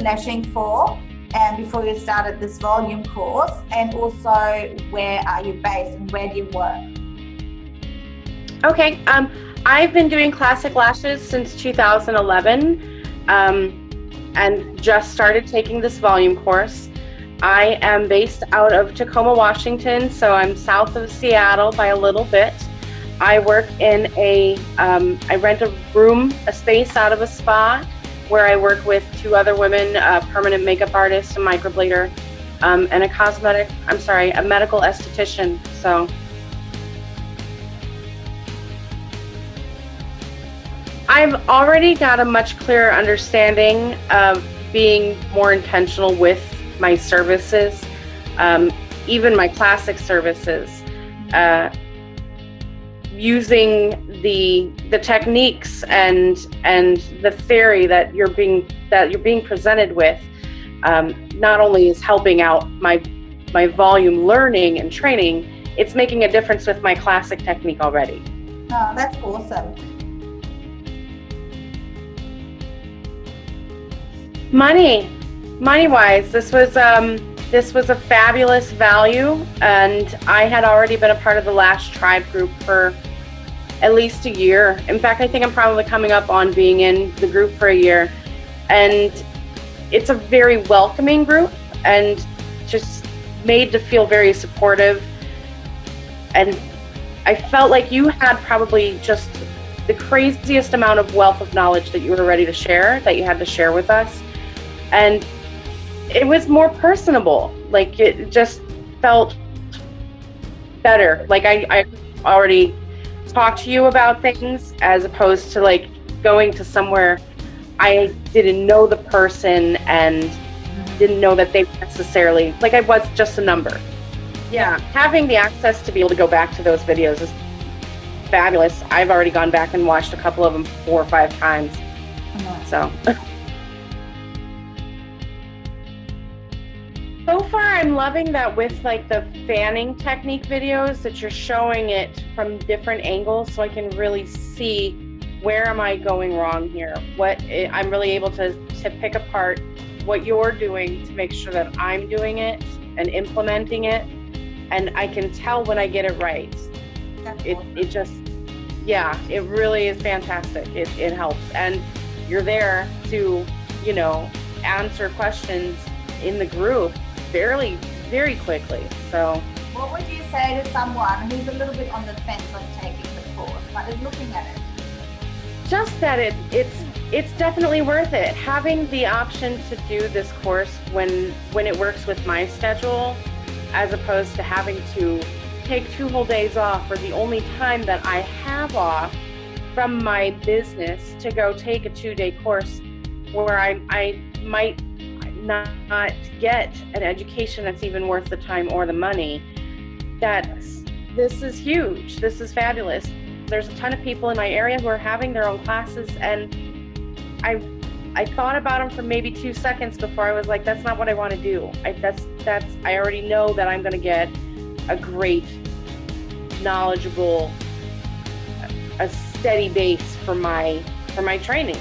lashing for, and before you started this volume course, and also where are you based and where do you work? Okay, I've been doing classic lashes since 2011 and just started taking this volume course. I am based out of Tacoma, Washington, so I'm south of Seattle by a little bit. I work in I rent a space out of a spa where I work with 2 other women, a permanent makeup artist, a microblader, and a medical esthetician. So I've already got a much clearer understanding of being more intentional with my services, even my classic services, using the techniques and the theory that you're being presented with. Not only is helping out my volume learning and training, it's making a difference with my classic technique already. Oh, that's awesome. Money-wise, this was a fabulous value, and I had already been a part of the Lash Tribe group for at least a year. In fact, I think I'm probably coming up on being in the group for a year, and it's a very welcoming group and just made to feel very supportive. And I felt like you had probably just the craziest amount of wealth of knowledge that you were ready to share, that you had to share with us. And it was more personable. Like, it just felt better. Like I already talked to you about things, as opposed to like going to somewhere I didn't know the person and didn't know that they necessarily, like, I was just a number. Yeah, having the access to be able to go back to those videos is fabulous. I've already gone back and watched a couple of them 4 or 5 times. So so far, I'm loving that with like the fanning technique videos, that you're showing it from different angles, so I can really see where am I going wrong here. I'm really able to pick apart what you're doing to make sure that I'm doing it and implementing it, and I can tell when I get it right. It just, yeah, it really is fantastic. It helps, and you're there to, answer questions in the group very quickly. So what would you say to someone who's a little bit on the fence on taking the course but is looking at it? Just that it's definitely worth it. Having the option to do this course when it works with my schedule, as opposed to having to take 2 whole days off, or the only time that I have off from my business to go take a 2-day course where I might not get an education that's even worth the time or the money. This is huge. This is fabulous. There's a ton of people in my area who are having their own classes, and I thought about them for maybe 2 seconds before I was like, that's not what I want to do. I already know that I'm going to get a great, knowledgeable, a steady base for my training.